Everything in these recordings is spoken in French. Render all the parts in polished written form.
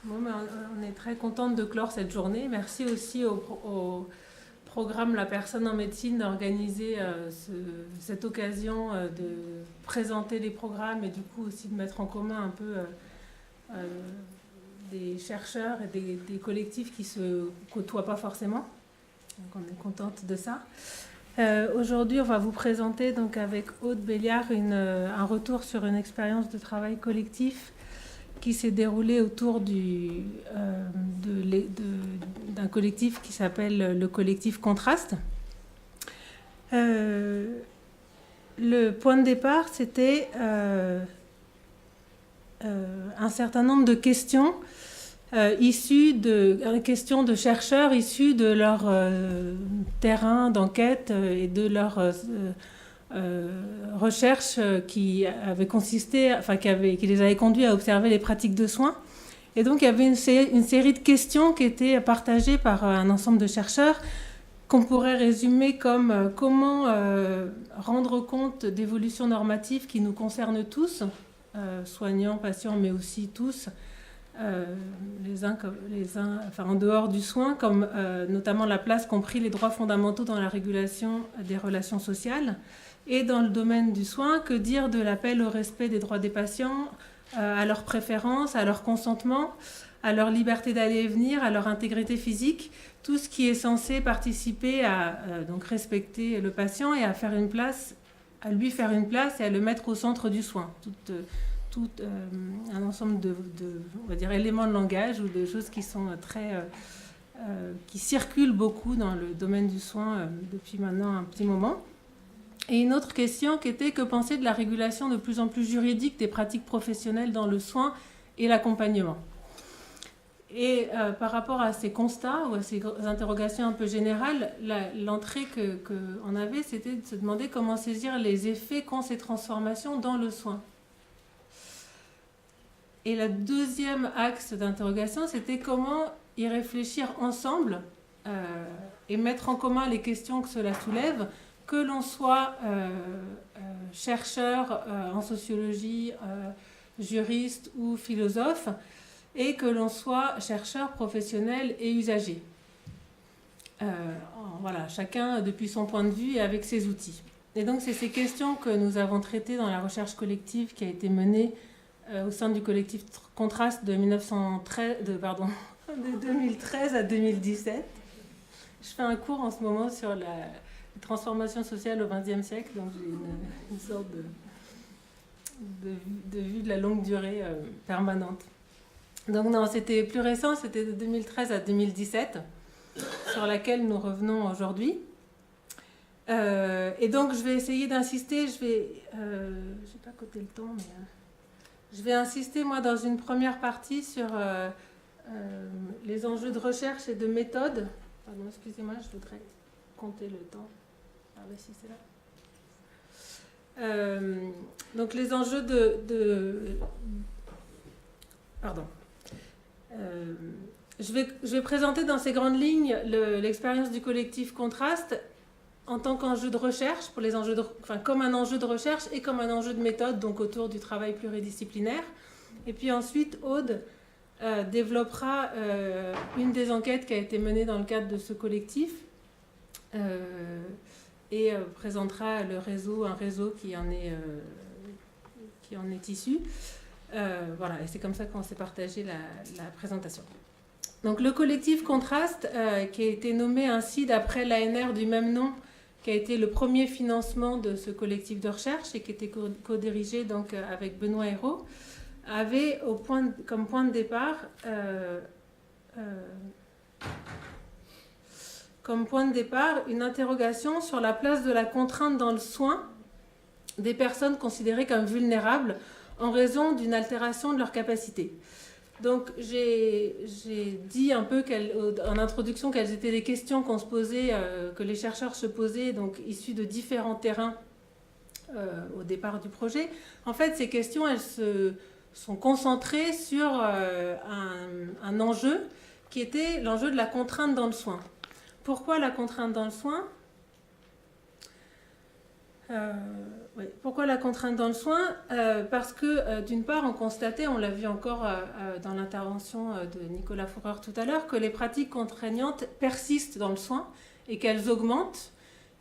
Bon, ben, on est très contente de clore cette journée. Merci aussi au programme La Personne en médecine d'organiser cette occasion de présenter les programmes et du coup aussi de mettre en commun un peu des chercheurs et des collectifs qui se côtoient pas forcément. Donc on est contente de ça. Aujourd'hui, on va vous présenter donc avec Aude Béliard un retour sur une expérience de travail collectif qui s'est déroulée autour d'un collectif qui s'appelle le collectif Contraste. Le point de départ, c'était un certain nombre de questions questions de chercheurs issus de leur terrain d'enquête et de leur recherche qui les avait conduits à observer les pratiques de soins. Et donc il y avait une série de questions qui étaient partagées par un ensemble de chercheurs qu'on pourrait résumer comme comment rendre compte d'évolutions normatives qui nous concernent tous, soignants, patients, mais aussi tous, en dehors du soin, comme notamment la place qu'ont pris les droits fondamentaux dans la régulation des relations sociales. Et dans le domaine du soin, que dire de l'appel au respect des droits des patients, à leurs préférences, à leur consentement, à leur liberté d'aller et venir, à leur intégrité physique, tout ce qui est censé participer à donc respecter le patient et à lui faire une place et à le mettre au centre du soin. Un ensemble on va dire, éléments de langage ou de choses qui sont qui circulent beaucoup dans le domaine du soin depuis maintenant un petit moment. Et une autre question qui était: que penser de la régulation de plus en plus juridique des pratiques professionnelles dans le soin et l'accompagnement? Et par rapport à ces constats ou à ces interrogations un peu générales, l'entrée qu'on avait, c'était de se demander comment saisir les effets qu'ont ces transformations dans le soin. Et le deuxième axe d'interrogation, c'était comment y réfléchir ensemble et mettre en commun les questions que cela soulève, que l'on soit chercheur en sociologie, juriste ou philosophe, et que l'on soit chercheur professionnel et usager. Voilà, chacun depuis son point de vue et avec ses outils. Et donc c'est ces questions que nous avons traitées dans la recherche collective qui a été menée au sein du collectif Contraste de 2013 à 2017. Je fais un cours en ce moment sur la transformation sociale au XXe siècle, donc j'ai une sorte de vue de la longue durée permanente. Donc non, c'était plus récent, c'était de 2013 à 2017, sur laquelle nous revenons aujourd'hui. Et donc je vais essayer d'insister, je n'ai pas coté le temps, mais je vais insister moi dans une première partie sur les enjeux de recherche et de méthode. Pardon, excusez-moi, je voudrais compter le temps. Ah oui, si c'est là. Donc les enjeux Pardon. Je vais présenter dans ces grandes lignes l'expérience du collectif Contraste en tant qu'enjeu de recherche, comme un enjeu de recherche et comme un enjeu de méthode, donc autour du travail pluridisciplinaire. Et puis ensuite, Aude développera une des enquêtes qui a été menée dans le cadre de ce collectif et présentera un réseau qui en est issu. Voilà, et c'est comme ça qu'on s'est partagé la présentation. Donc le collectif Contraste, qui a été nommé ainsi d'après l'ANR du même nom, qui a été le premier financement de ce collectif de recherche et qui était co-dirigé donc avec Benoît Hérault, avait comme point de départ une interrogation sur la place de la contrainte dans le soin des personnes considérées comme vulnérables en raison d'une altération de leur capacité. Donc j'ai dit un peu en introduction quelles étaient les questions qu'on se posait, que les chercheurs se posaient, donc issues de différents terrains au départ du projet. En fait, ces questions, elles sont concentrées sur un enjeu qui était l'enjeu de la contrainte dans le soin. Pourquoi la contrainte dans le soin ? Oui. Pourquoi la contrainte dans le soin? Parce que d'une part, on constatait, on l'a vu encore dans l'intervention de Nicolas Fourreur tout à l'heure, que les pratiques contraignantes persistent dans le soin et qu'elles augmentent,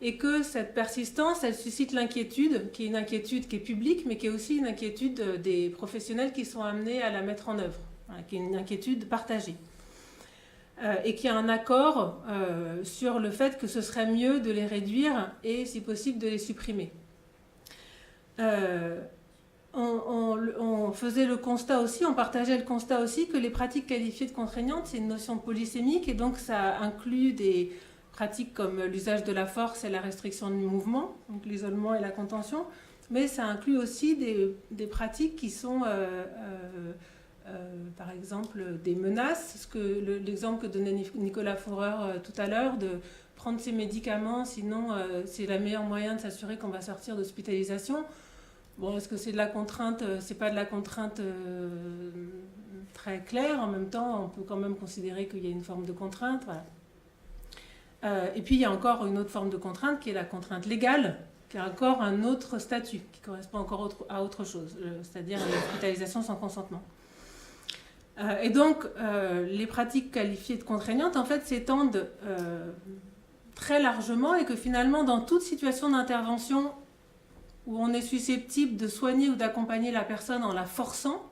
et que cette persistance, elle suscite l'inquiétude, qui est une inquiétude qui est publique, mais qui est aussi une inquiétude des professionnels qui sont amenés à la mettre en œuvre, voilà, qui est une inquiétude partagée. Et qu'il y a un accord sur le fait que ce serait mieux de les réduire et, si possible, de les supprimer. On faisait le constat aussi, on partageait le constat aussi que les pratiques qualifiées de contraignantes, c'est une notion polysémique, et donc ça inclut des pratiques comme l'usage de la force et la restriction du mouvement, donc l'isolement et la contention, mais ça inclut aussi des pratiques qui sont... par exemple, des menaces, l'exemple que donnait Nicolas Fourreur tout à l'heure, de prendre ses médicaments, sinon c'est le meilleur moyen de s'assurer qu'on va sortir d'hospitalisation. Bon, est-ce que c'est de la contrainte? C'est pas de la contrainte très claire. En même temps, on peut quand même considérer qu'il y a une forme de contrainte. Voilà. Et puis, il y a encore une autre forme de contrainte qui est la contrainte légale, qui a encore un autre statut, qui correspond encore à autre chose, c'est-à-dire l'hospitalisation sans consentement. Et donc, les pratiques qualifiées de contraignantes, en fait, s'étendent très largement, et que finalement, dans toute situation d'intervention où on est susceptible de soigner ou d'accompagner la personne en la forçant,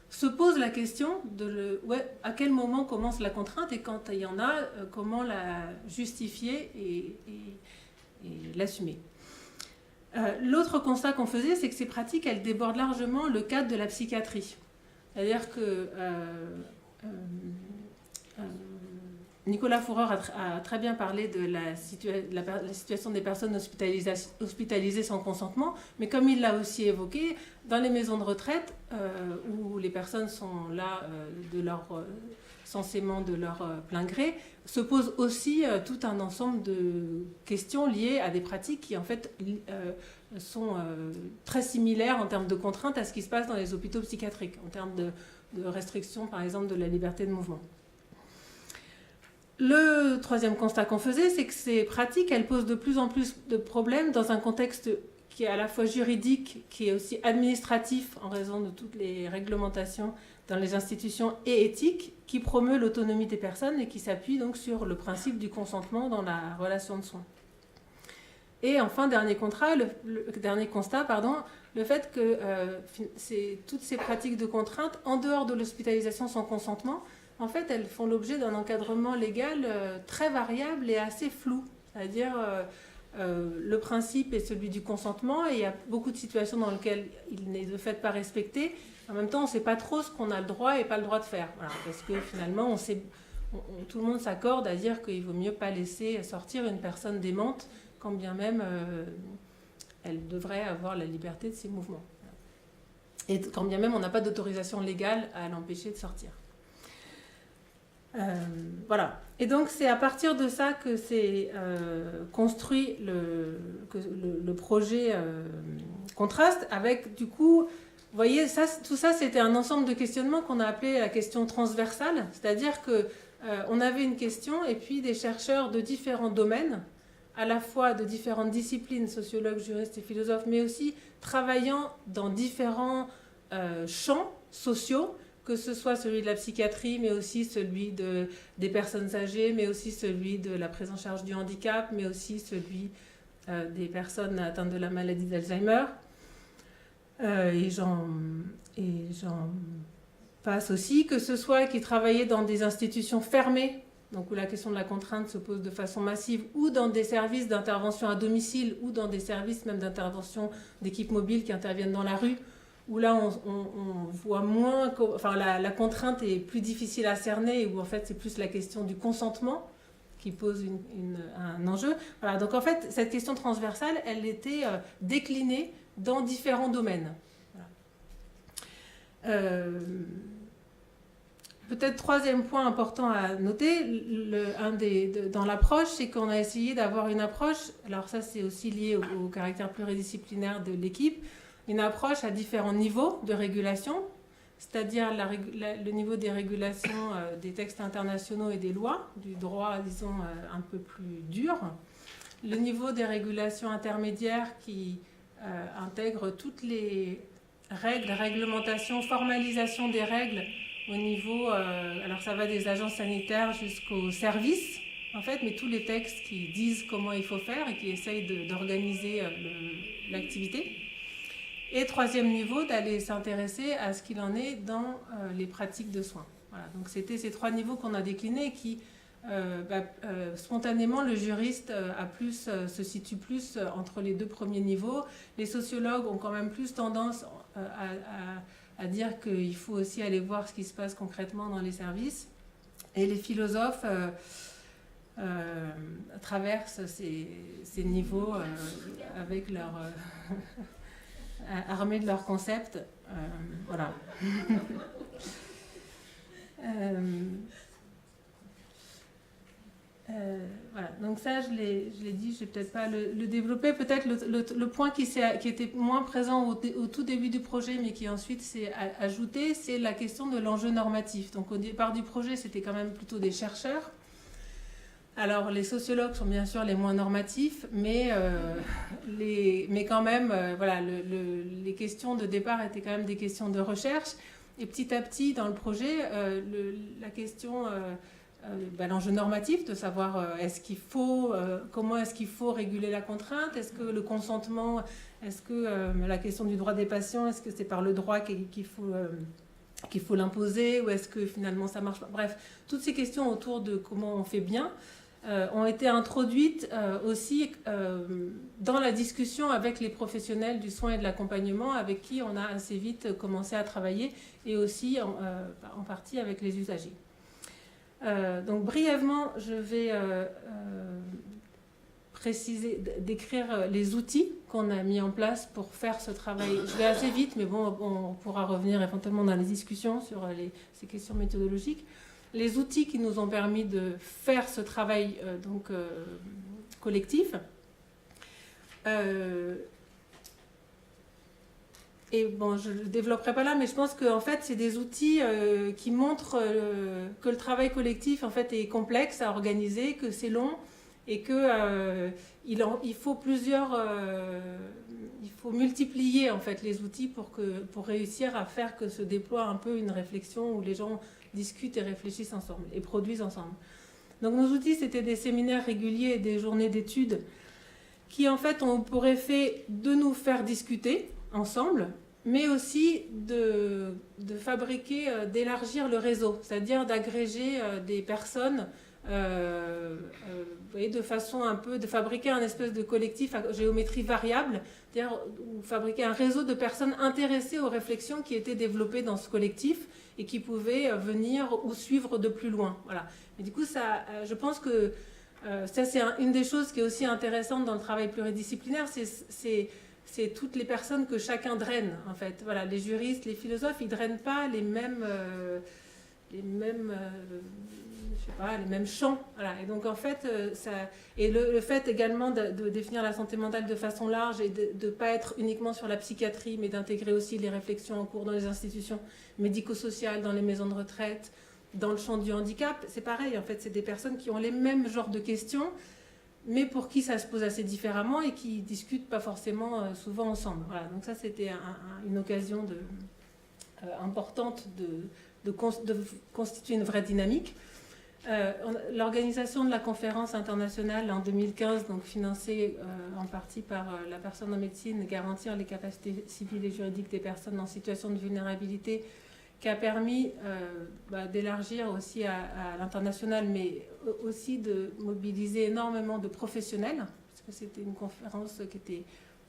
se pose la question de à quel moment commence la contrainte, et quand il y en a, comment la justifier et l'assumer. L'autre constat qu'on faisait, c'est que ces pratiques, elles débordent largement le cadre de la psychiatrie. C'est-à-dire que Nicolas Fourreur a très bien parlé de la situation des personnes hospitalisées sans consentement, mais comme il l'a aussi évoqué, dans les maisons de retraite, où les personnes sont là censément de leur plein gré, se pose aussi tout un ensemble de questions liées à des pratiques qui en fait sont très similaires en termes de contraintes à ce qui se passe dans les hôpitaux psychiatriques, en termes de restriction par exemple de la liberté de mouvement. Le troisième constat qu'on faisait, c'est que ces pratiques, elles posent de plus en plus de problèmes dans un contexte qui est à la fois juridique, qui est aussi administratif en raison de toutes les réglementations dans les institutions, et éthique, qui promeut l'autonomie des personnes et qui s'appuie donc sur le principe du consentement dans la relation de soins. Et enfin, dernier constat, le fait que toutes ces pratiques de contrainte, en dehors de l'hospitalisation sans consentement, en fait, elles font l'objet d'un encadrement légal très variable et assez flou. C'est-à-dire, le principe est celui du consentement, et il y a beaucoup de situations dans lesquelles il n'est de fait pas respecté. En même temps, on ne sait pas trop ce qu'on a le droit et pas le droit de faire. Voilà, parce que finalement, tout le monde s'accorde à dire qu'il vaut mieux pas laisser sortir une personne démente, quand bien même elle devrait avoir la liberté de ses mouvements. Et quand bien même on n'a pas d'autorisation légale à l'empêcher de sortir. Voilà. Et donc c'est à partir de ça que s'est construit le projet Contraste, avec du coup, vous voyez, tout ça c'était un ensemble de questionnements qu'on a appelé la question transversale, c'est-à-dire que on avait une question et puis des chercheurs de différents domaines, à la fois de différentes disciplines, sociologues, juristes et philosophes, mais aussi travaillant dans différents champs sociaux, que ce soit celui de la psychiatrie, mais aussi celui des personnes âgées, mais aussi celui de la prise en charge du handicap, mais aussi celui des personnes atteintes de la maladie d'Alzheimer. Et j'en passe aussi, que ce soit qui travaillaient dans des institutions fermées, donc où la question de la contrainte se pose de façon massive, ou dans des services d'intervention à domicile, ou dans des services même d'intervention d'équipes mobiles qui interviennent dans la rue, où là on voit moins, enfin la contrainte est plus difficile à cerner, et où en fait c'est plus la question du consentement qui pose un enjeu. Voilà, donc en fait cette question transversale, elle était déclinée dans différents domaines. Voilà. Peut-être troisième point important à noter, dans l'approche, c'est qu'on a essayé d'avoir une approche, alors ça c'est aussi lié au caractère pluridisciplinaire de l'équipe, une approche à différents niveaux de régulation, c'est-à-dire le niveau des régulations des textes internationaux et des lois, du droit, disons, un peu plus dur, le niveau des régulations intermédiaires qui intègre toutes les règles, réglementations, formalisation des règles au niveau, alors ça va des agences sanitaires jusqu'aux services, en fait, mais tous les textes qui disent comment il faut faire et qui essayent d'organiser l'activité. Et troisième niveau, d'aller s'intéresser à ce qu'il en est dans les pratiques de soins. Voilà, donc c'était ces trois niveaux qu'on a déclinés qui, spontanément, le juriste se situe plus entre les deux premiers niveaux. Les sociologues ont quand même plus tendance à dire qu'il faut aussi aller voir ce qui se passe concrètement dans les services. Et les philosophes traversent ces niveaux avec leur... armés de leurs concepts. Voilà. Voilà, donc ça je l'ai dit, je vais peut-être pas le développer. Peut-être le point qui était moins présent au tout début du projet, mais qui ensuite s'est ajouté, c'est la question de l'enjeu normatif. Donc au départ du projet, c'était quand même plutôt des chercheurs. Alors les sociologues sont bien sûr les moins normatifs, mais quand même, voilà, les questions de départ étaient quand même des questions de recherche. Et petit à petit, dans le projet, la question... l'enjeu normatif, de savoir comment est-ce qu'il faut réguler la contrainte, est-ce que le consentement, est-ce que la question du droit des patients, est-ce que c'est par le droit qu'il faut l'imposer, ou est-ce que finalement ça marche pas. Bref, toutes ces questions autour de comment on fait bien ont été introduites aussi dans la discussion avec les professionnels du soin et de l'accompagnement, avec qui on a assez vite commencé à travailler, et aussi en partie avec les usagers. Donc brièvement, je vais décrire les outils qu'on a mis en place pour faire ce travail. Je vais assez vite, mais bon, on pourra revenir éventuellement dans les discussions sur ces questions méthodologiques. Les outils qui nous ont permis de faire ce travail collectif. Et bon, je ne le développerai pas là, mais je pense qu'en fait, c'est des outils qui montrent que le travail collectif en fait, est complexe à organiser, que c'est long et qu'il faut il faut multiplier en fait, les outils pour réussir à faire que se déploie un peu une réflexion où les gens discutent et réfléchissent ensemble et produisent ensemble. Donc nos outils, c'était des séminaires réguliers et des journées d'études qui en fait ont pour effet de nous faire discuter ensemble, mais aussi de fabriquer, d'élargir le réseau, c'est-à-dire d'agréger des personnes, de façon un peu, de fabriquer un espèce de collectif à géométrie variable, c'est-à-dire fabriquer un réseau de personnes intéressées aux réflexions qui étaient développées dans ce collectif et qui pouvaient venir ou suivre de plus loin. Voilà. Et du coup, ça, je pense que ça, c'est une des choses qui est aussi intéressante dans le travail pluridisciplinaire, c'est toutes les personnes que chacun draine, en fait. Voilà, les juristes, les philosophes, ils ne drainent pas les mêmes champs. Voilà. Et donc, en fait, le fait également de définir la santé mentale de façon large et de ne pas être uniquement sur la psychiatrie, mais d'intégrer aussi les réflexions en cours dans les institutions médico-sociales, dans les maisons de retraite, dans le champ du handicap, c'est pareil. En fait, c'est des personnes qui ont les mêmes genres de questions, mais pour qui ça se pose assez différemment et qui ne discutent pas forcément souvent ensemble. Voilà, donc ça, c'était une occasion importante de constituer une vraie dynamique. L'organisation de la conférence internationale en 2015, donc financée en partie par la personne en médecine, garantir les capacités civiles et juridiques des personnes en situation de vulnérabilité, qui a permis d'élargir aussi à l'international, mais aussi de mobiliser énormément de professionnels, parce que c'était une conférence qui était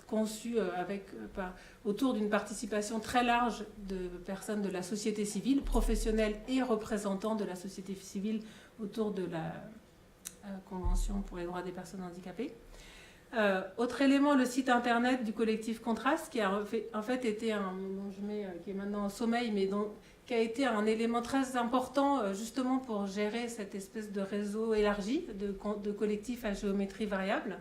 conçue autour d'une participation très large de personnes de la société civile, professionnels et représentants de la société civile autour de la Convention pour les droits des personnes handicapées. Autre élément, le site internet du collectif Contraste, qui a en fait été qui est maintenant au sommeil, mais qui a été un élément très important justement pour gérer cette espèce de réseau élargi de collectifs à géométrie variable.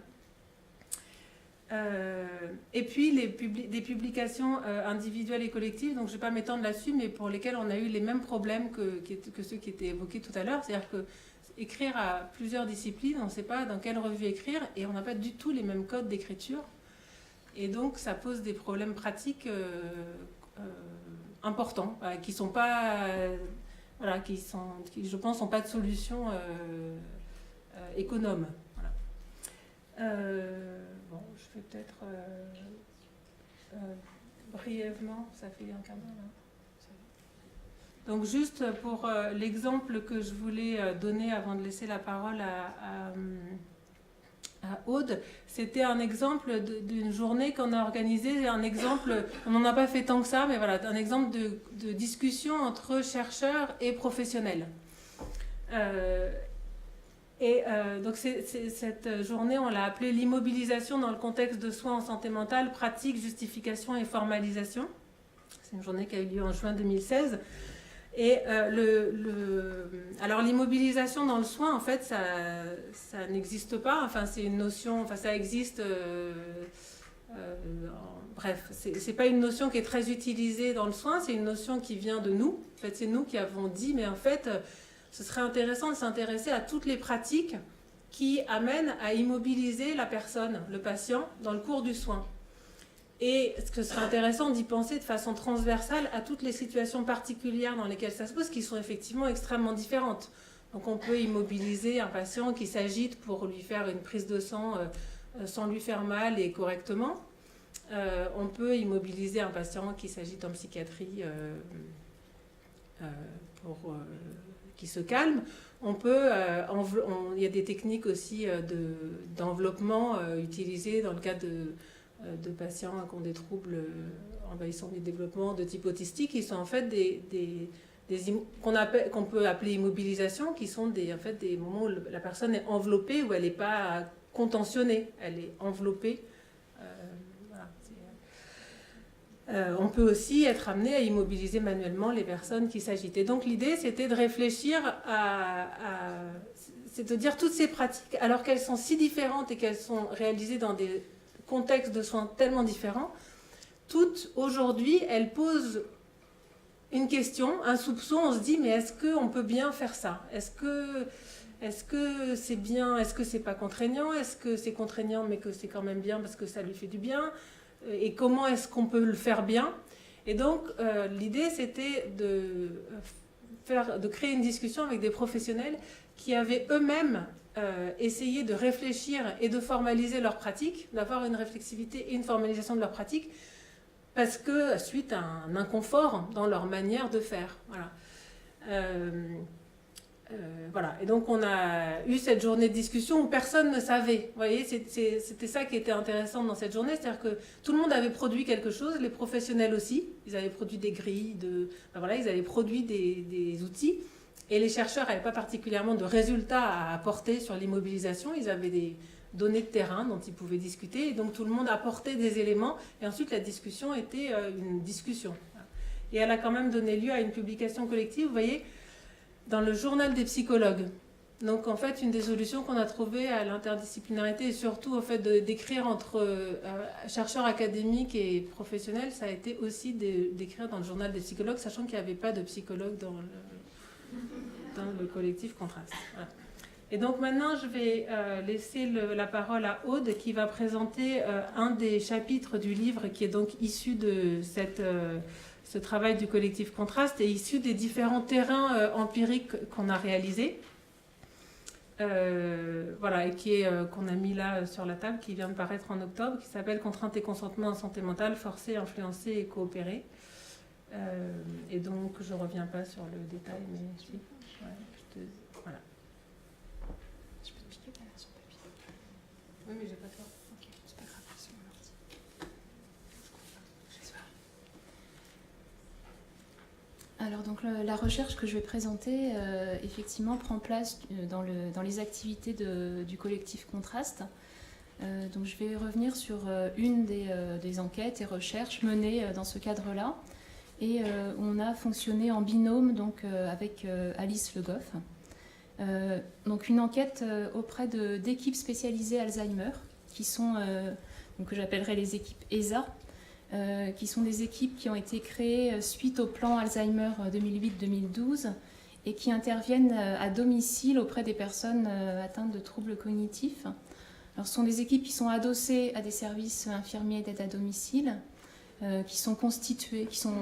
Et puis des publications individuelles et collectives, donc je ne vais pas m'étendre là-dessus, mais pour lesquelles on a eu les mêmes problèmes que ceux qui étaient évoqués tout à l'heure, c'est-à-dire que écrire à plusieurs disciplines, on ne sait pas dans quelle revue écrire, et on n'a pas du tout les mêmes codes d'écriture. Et donc, ça pose des problèmes pratiques importants, qui sont pas, voilà, qui, je pense, n'ont pas de solution économe. Voilà. Bon, je vais peut-être brièvement, ça fait un quart d'heure là. Donc juste pour l'exemple que je voulais donner avant de laisser la parole à Aude, c'était un exemple d'une journée qu'on a organisée, un exemple, on n'en a pas fait tant que ça, mais voilà, un exemple de discussion entre chercheurs et professionnels. Donc cette journée, on l'a appelée l'immobilisation dans le contexte de soins en santé mentale, pratique, justification et formalisation. C'est une journée qui a eu lieu en juin 2016. Et alors l'immobilisation dans le soin, en fait, ça n'existe pas. Enfin, c'est une notion. Enfin, ça existe. Bref, c'est pas une notion qui est très utilisée dans le soin. C'est une notion qui vient de nous. En fait, c'est nous qui avons dit. Mais en fait, ce serait intéressant de s'intéresser à toutes les pratiques qui amènent à immobiliser la personne, le patient, dans le cours du soin. Et ce serait intéressant d'y penser de façon transversale à toutes les situations particulières dans lesquelles ça se pose, qui sont effectivement extrêmement différentes. Donc on peut immobiliser un patient qui s'agite pour lui faire une prise de sang sans lui faire mal et correctement. On peut immobiliser un patient qui s'agite en psychiatrie pour qui se calme. On peut, il y a des techniques aussi d'enveloppement utilisées dans le cas de patients qui ont des troubles envahissants du développement de type autistique, qui sont en fait qu'on peut appeler immobilisation, qui sont en fait des moments où la personne est enveloppée, où elle n'est pas contentionnée, elle est enveloppée. Voilà, on peut aussi être amené à immobiliser manuellement les personnes qui s'agitent. Et donc l'idée, c'était de réfléchir c'est de dire toutes ces pratiques, alors qu'elles sont si différentes et qu'elles sont réalisées dans des contextes de soins tellement différents, toutes aujourd'hui, elles posent une question, un soupçon, on se dit mais est-ce qu'on peut bien faire ça? Est-ce que c'est bien? Est-ce que c'est pas contraignant? Est-ce que c'est contraignant mais que c'est quand même bien parce que ça lui fait du bien? Et comment est-ce qu'on peut le faire bien? Et donc l'idée c'était de créer une discussion avec des professionnels qui avaient eux-mêmes essayer de réfléchir et de formaliser leurs pratiques, d'avoir une réflexivité et une formalisation de leurs pratiques, parce que suite à un inconfort dans leur manière de faire. Voilà. Voilà. Et donc on a eu cette journée de discussion où personne ne savait. Vous voyez, c'était ça qui était intéressant dans cette journée, c'est-à-dire que tout le monde avait produit quelque chose, les professionnels aussi, ils avaient produit des grilles, voilà, ils avaient produit des outils. Et les chercheurs n'avaient pas particulièrement de résultats à apporter sur l'immobilisation. Ils avaient des données de terrain dont ils pouvaient discuter. Et donc tout le monde apportait des éléments. Et ensuite, la discussion était une discussion. Et elle a quand même donné lieu à une publication collective, vous voyez, dans le journal des psychologues. Donc en fait, une des solutions qu'on a trouvées à l'interdisciplinarité et surtout au fait d'écrire entre chercheurs académiques et professionnels, ça a été aussi d'écrire dans le journal des psychologues, sachant qu'il n'y avait pas de psychologue dans le collectif Contraste. Voilà. Et donc maintenant, je vais laisser la parole à Aude qui va présenter un des chapitres du livre qui est donc issu de ce travail du collectif Contraste et issu des différents terrains empiriques qu'on a réalisés. Voilà, et qu'on a mis là sur la table, qui vient de paraître en octobre, qui s'appelle Contrainte et consentement en santé mentale, forcer, influencer et coopérer. Et donc, je ne reviens pas sur le détail, mais si. Ouais, voilà. Je peux te piquer ta version papier? Oui, mais j'ai pas tort. Ok, c'est pas grave, c'est mon ordi. Alors, donc, la recherche que je vais présenter, effectivement, prend place dans les activités du collectif Contraste. Donc, je vais revenir sur une des enquêtes et recherches menées dans ce cadre-là. Et on a fonctionné en binôme donc, avec Alice Le Goff. Donc une enquête auprès d'équipes spécialisées Alzheimer, qui sont, donc, que j'appellerais les équipes ESA, qui sont des équipes qui ont été créées suite au plan Alzheimer 2008-2012 et qui interviennent à domicile auprès des personnes atteintes de troubles cognitifs. Alors, ce sont des équipes qui sont adossées à des services infirmiers d'aide à domicile, qui sont constitués, qui sont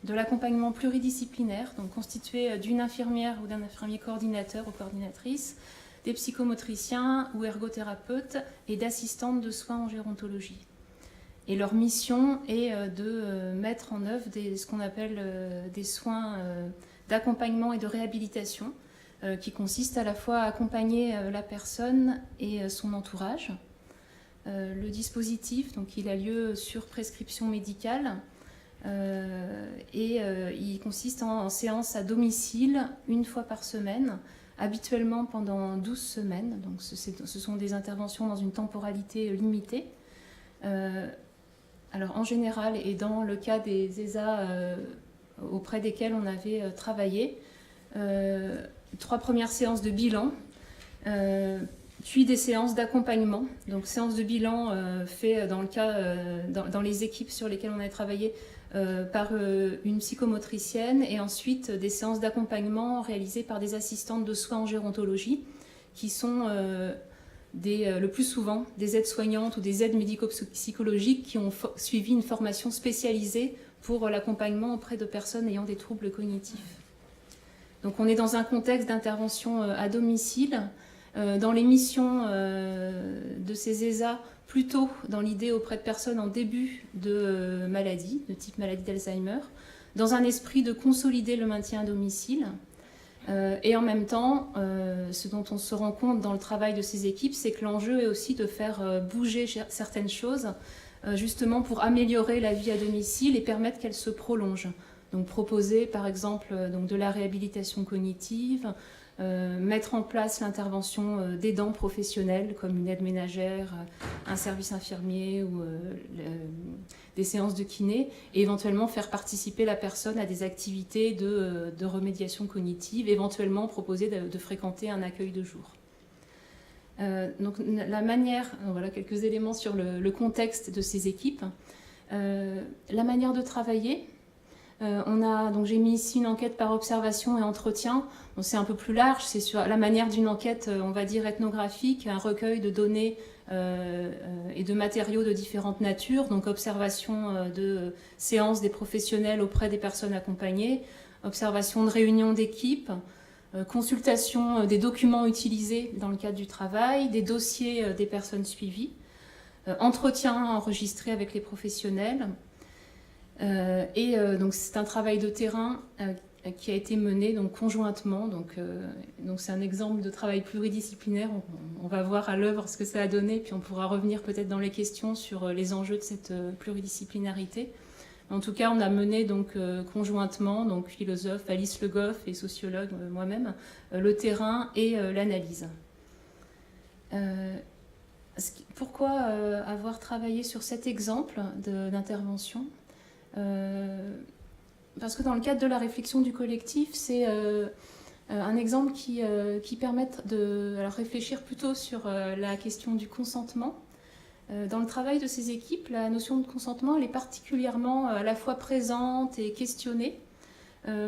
de l'accompagnement pluridisciplinaire, donc constitués d'une infirmière ou d'un infirmier coordinateur ou coordinatrice, des psychomotriciens ou ergothérapeutes et d'assistantes de soins en gérontologie. Et leur mission est de mettre en œuvre ce qu'on appelle des soins d'accompagnement et de réhabilitation, qui consistent à la fois à accompagner la personne et son entourage. Le dispositif, donc, il a lieu sur prescription médicale et il consiste en séances à domicile une fois par semaine, habituellement pendant 12 semaines. Donc ce sont des interventions dans une temporalité limitée. Alors en général, et dans le cas des ESA auprès desquels on avait travaillé, 3 premières séances de bilan, puis des séances d'accompagnement. Donc séances de bilan fait dans le cas, dans les équipes sur lesquelles on avait travaillé, par une psychomotricienne, et ensuite des séances d'accompagnement réalisées par des assistantes de soins en gérontologie, qui sont le plus souvent des aides-soignantes ou des aides médico-psychologiques qui ont suivi une formation spécialisée pour l'accompagnement auprès de personnes ayant des troubles cognitifs. Donc on est dans un contexte d'intervention à domicile, dans les missions de ces ESA, plutôt dans l'idée auprès de personnes en début de maladie, de type maladie d'Alzheimer, dans un esprit de consolider le maintien à domicile. Et en même temps, ce dont on se rend compte dans le travail de ces équipes, c'est que l'enjeu est aussi de faire bouger certaines choses, justement pour améliorer la vie à domicile et permettre qu'elle se prolonge. Donc proposer par exemple donc de la réhabilitation cognitive, mettre en place l'intervention d'aidants professionnels comme une aide ménagère, un service infirmier ou des séances de kiné, et éventuellement faire participer la personne à des activités de remédiation cognitive, éventuellement proposer de fréquenter un accueil de jour. Donc la manière, voilà quelques éléments sur le contexte de ces équipes. La manière de travailler. Donc j'ai mis ici une enquête par observation et entretien. Donc c'est un peu plus large, c'est sur la manière d'une enquête, on va dire ethnographique, un recueil de données et de matériaux de différentes natures, donc observation de séances des professionnels auprès des personnes accompagnées, observation de réunions d'équipe, consultation des documents utilisés dans le cadre du travail, des dossiers des personnes suivies, entretien enregistré avec les professionnels. Donc c'est un travail de terrain qui a été mené donc conjointement. Donc c'est un exemple de travail pluridisciplinaire. On va voir à l'œuvre ce que ça a donné, puis on pourra revenir peut-être dans les questions sur les enjeux de cette pluridisciplinarité. En tout cas, on a mené donc conjointement, donc philosophe Alice Le Goff et sociologue moi-même, le terrain et l'analyse. Pourquoi avoir travaillé sur cet exemple d'intervention ? Parce que dans le cadre de la réflexion du collectif, c'est un exemple qui permet de réfléchir plutôt sur la question du consentement. Dans le travail de ces équipes, la notion de consentement elle est particulièrement à la fois présente et questionnée,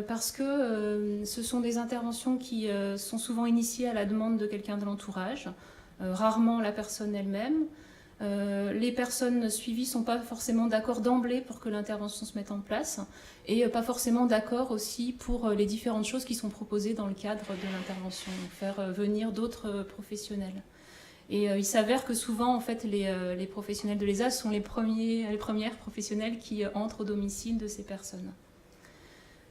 parce que ce sont des interventions qui sont souvent initiées à la demande de quelqu'un de l'entourage, rarement la personne elle-même. Les personnes suivies ne sont pas forcément d'accord d'emblée pour que l'intervention se mette en place, et pas forcément d'accord aussi pour les différentes choses qui sont proposées dans le cadre de l'intervention, faire venir d'autres professionnels. Et il s'avère que souvent, en fait, les professionnels de l'ESA sont les premières professionnels qui entrent au domicile de ces personnes.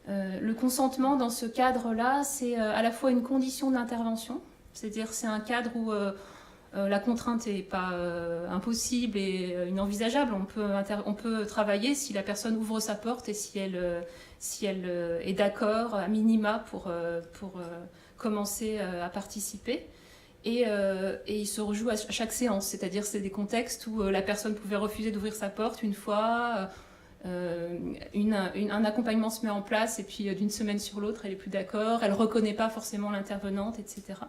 Le consentement dans ce cadre-là, c'est à la fois une condition d'intervention, c'est-à-dire c'est un cadre où la contrainte n'est pas impossible et inenvisageable. On peut travailler si la personne ouvre sa porte et si elle est d'accord à minima pour commencer à participer. Et il se rejoue à chaque séance, c'est-à-dire c'est des contextes où la personne pouvait refuser d'ouvrir sa porte une fois, un accompagnement se met en place et puis d'une semaine sur l'autre elle n'est plus d'accord, elle ne reconnaît pas forcément l'intervenante, etc.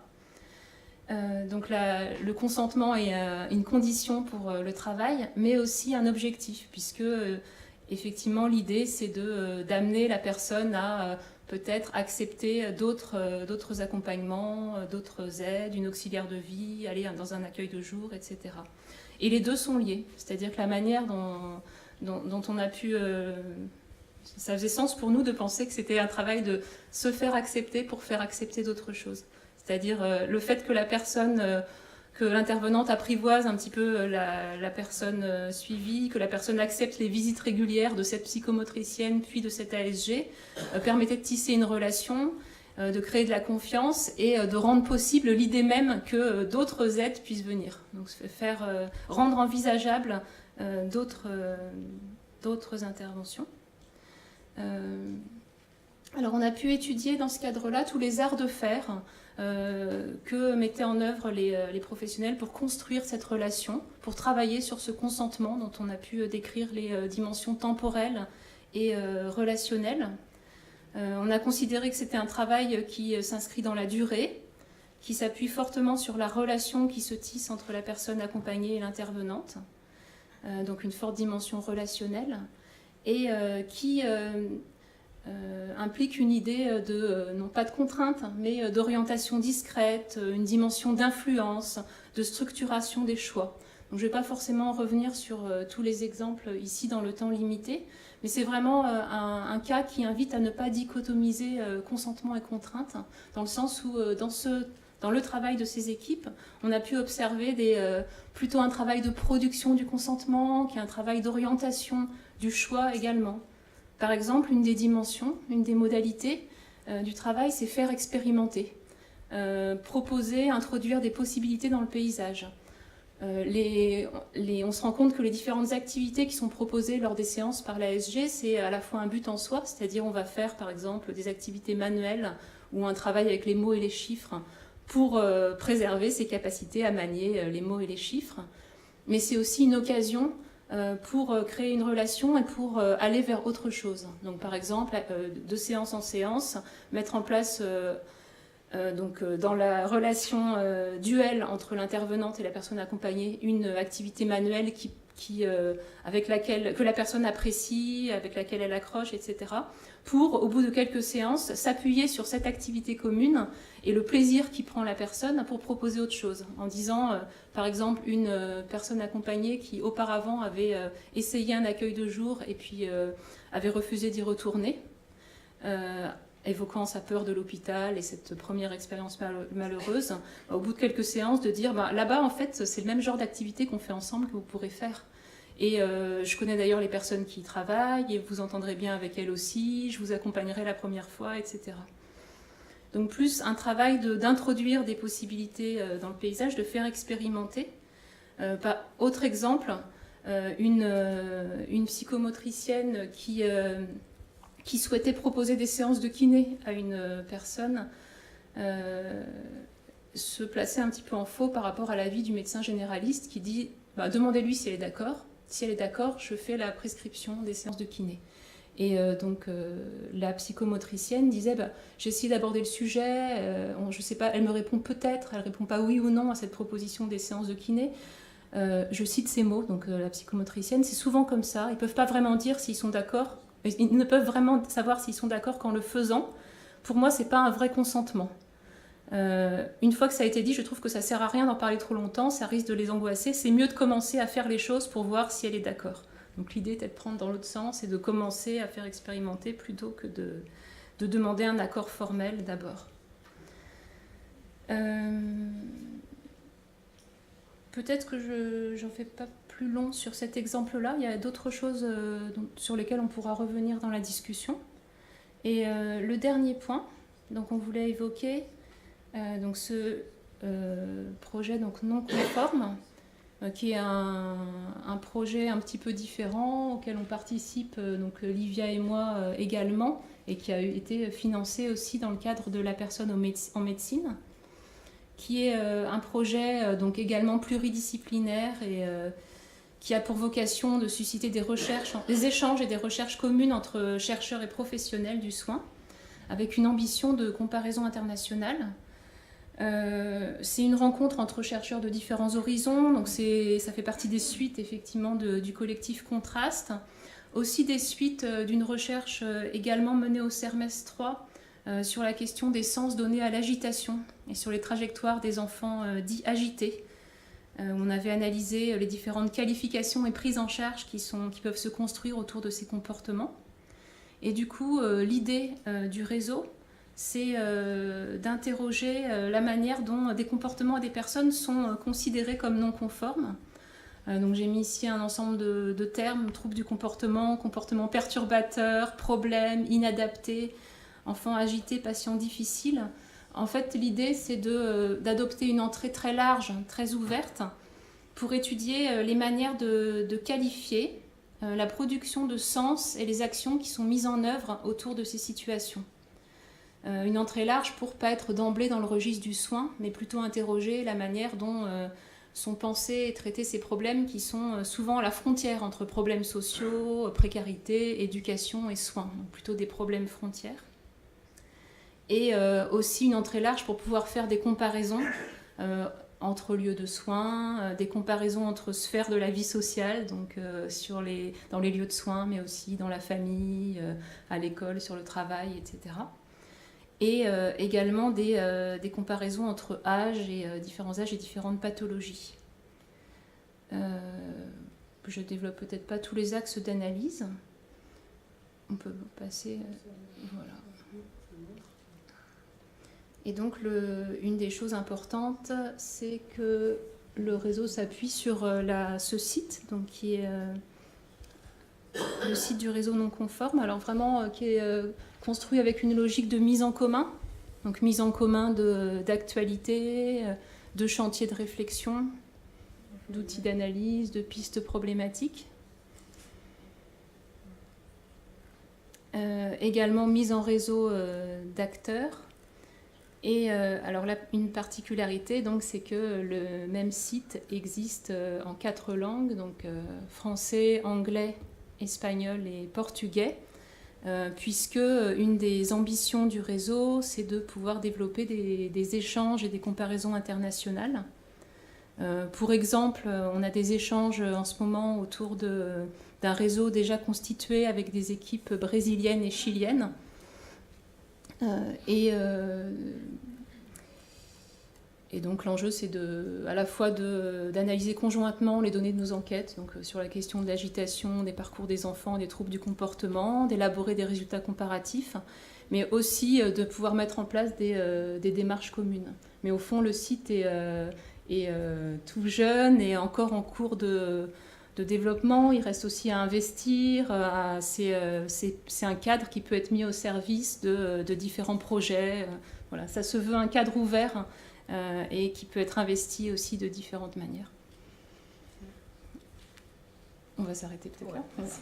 Donc le consentement est une condition pour le travail, mais aussi un objectif, puisque effectivement l'idée c'est d'amener la personne à peut-être accepter d'autres accompagnements, d'autres aides, une auxiliaire de vie, aller dans un accueil de jour, etc. Et les deux sont liés, c'est-à-dire que la manière dont on a pu... ça faisait sens pour nous de penser que c'était un travail de se faire accepter pour faire accepter d'autres choses. C'est-à-dire le fait que la personne... que l'intervenante apprivoise un petit peu la personne suivie, que la personne accepte les visites régulières de cette psychomotricienne puis de cette ASG, permettait de tisser une relation, de créer de la confiance et de rendre possible l'idée même que d'autres aides puissent venir. Donc rendre envisageable d'autres interventions. Alors on a pu étudier dans ce cadre-là tous les arts de faire que mettaient en œuvre les professionnels pour construire cette relation, pour travailler sur ce consentement dont on a pu décrire les dimensions temporelles et relationnelles. On a considéré que c'était un travail qui s'inscrit dans la durée, qui s'appuie fortement sur la relation qui se tisse entre la personne accompagnée et l'intervenante, donc une forte dimension relationnelle, et qui implique une idée non pas de contrainte, mais d'orientation discrète, une dimension d'influence, de structuration des choix. Donc, je ne vais pas forcément revenir sur tous les exemples ici dans le temps limité, mais c'est vraiment un cas qui invite à ne pas dichotomiser consentement et contrainte, dans le sens où dans le travail de ces équipes, on a pu observer plutôt un travail de production du consentement, qui est un travail d'orientation du choix également. Par exemple, une des dimensions, une des modalités du travail, c'est faire expérimenter, proposer, introduire des possibilités dans le paysage. On se rend compte que les différentes activités qui sont proposées lors des séances par l'ASG, c'est à la fois un but en soi, c'est-à-dire on va faire par exemple des activités manuelles ou un travail avec les mots et les chiffres pour préserver ses capacités à manier les mots et les chiffres. Mais c'est aussi une occasion pour créer une relation et pour aller vers autre chose. Donc par exemple, de séance en séance, mettre en place dans la relation duel entre l'intervenante et la personne accompagnée, une activité manuelle que la personne apprécie, avec laquelle elle accroche, etc. Pour, au bout de quelques séances, s'appuyer sur cette activité commune et le plaisir qu'y prend la personne pour proposer autre chose. En disant, par exemple, une personne accompagnée qui auparavant avait essayé un accueil de jour et puis avait refusé d'y retourner, évoquant sa peur de l'hôpital et cette première expérience malheureuse, au bout de quelques séances, de dire là-bas, en fait, c'est le même genre d'activité qu'on fait ensemble que vous pourrez faire. Et je connais d'ailleurs les personnes qui y travaillent, et vous entendrez bien avec elles aussi, je vous accompagnerai la première fois, etc. Donc plus un travail d'introduire des possibilités dans le paysage, de faire expérimenter. Autre exemple, une psychomotricienne qui souhaitait proposer des séances de kiné à une personne se plaçait un petit peu en faux par rapport à l'avis du médecin généraliste qui dit demandez-lui si elle est d'accord. Si elle est d'accord, je fais la prescription des séances de kiné. Et donc la psychomotricienne disait j'ai essayé d'aborder le sujet, je sais pas, elle me répond peut-être, elle répond pas oui ou non à cette proposition des séances de kiné. Je cite ces mots, donc la psychomotricienne, c'est souvent comme ça, ils peuvent pas vraiment dire s'ils sont d'accord. Ils ne peuvent vraiment savoir s'ils sont d'accord qu'en le faisant. Pour moi, c'est pas un vrai consentement. Une fois que ça a été dit, je trouve que ça sert à rien d'en parler trop longtemps, ça risque de les angoisser. C'est mieux de commencer à faire les choses pour voir si elle est d'accord. Donc l'idée était de prendre dans l'autre sens et de commencer à faire expérimenter plutôt que de demander un accord formel d'abord. Peut-être que j'en fais pas plus long sur cet exemple-là. Il y a d'autres choses sur lesquelles on pourra revenir dans la discussion. Et le dernier point, donc on voulait évoquer donc ce projet donc non conforme, qui est un projet un petit peu différent auquel on participe donc Livia et moi également, et qui a été financé aussi dans le cadre de la personne en médecine, qui est un projet donc également pluridisciplinaire et qui a pour vocation de susciter des échanges et des recherches communes entre chercheurs et professionnels du soin, avec une ambition de comparaison internationale. C'est une rencontre entre chercheurs de différents horizons, donc ça fait partie des suites effectivement du collectif Contraste, aussi des suites d'une recherche également menée au CERMES 3 sur la question des sens donnés à l'agitation et sur les trajectoires des enfants dits agités. On avait analysé les différentes qualifications et prises en charge qui peuvent se construire autour de ces comportements. Et du coup, l'idée du réseau, c'est d'interroger la manière dont des comportements et des personnes sont considérés comme non conformes. Donc j'ai mis ici un ensemble de termes, troubles du comportement, comportement perturbateur, problème, inadapté, enfant agité, patient difficile. En fait, l'idée, c'est d'adopter une entrée très large, très ouverte, pour étudier les manières de qualifier la production de sens et les actions qui sont mises en œuvre autour de ces situations. Une entrée large pour ne pas être d'emblée dans le registre du soin, mais plutôt interroger la manière dont sont pensés et traités ces problèmes qui sont souvent à la frontière entre problèmes sociaux, précarité, éducation et soins, donc plutôt des problèmes frontières. Et aussi une entrée large pour pouvoir faire des comparaisons entre lieux de soins, des comparaisons entre sphères de la vie sociale, donc dans les lieux de soins, mais aussi dans la famille, à l'école, sur le travail, etc. Et également des comparaisons entre âges et différents âges et différentes pathologies. Je développe peut-être pas tous les axes d'analyse. On peut passer... voilà. Et donc, une des choses importantes, c'est que le réseau s'appuie sur ce site, donc qui est le site du réseau non conforme, alors vraiment qui est construit avec une logique de mise en commun, donc mise en commun d'actualités, de chantiers de réflexion, d'outils d'analyse, de pistes problématiques. Également mise en réseau d'acteurs. Et alors là, une particularité, donc, c'est que le même site existe en 4 langues, donc français, anglais, espagnol et portugais, puisque une des ambitions du réseau, c'est de pouvoir développer des échanges et des comparaisons internationales. Pour exemple, on a des échanges en ce moment autour d'un réseau déjà constitué avec des équipes brésiliennes et chiliennes. Et donc l'enjeu, c'est à la fois d'analyser conjointement les données de nos enquêtes, donc sur la question de l'agitation, des parcours des enfants, des troubles du comportement, d'élaborer des résultats comparatifs, mais aussi de pouvoir mettre en place des démarches communes. Mais au fond, le site est tout jeune et encore en cours de développement. Il reste aussi à investir. C'est un cadre qui peut être mis au service de différents projets. Voilà, ça se veut un cadre ouvert et qui peut être investi aussi de différentes manières. On va s'arrêter peut-être là. Merci.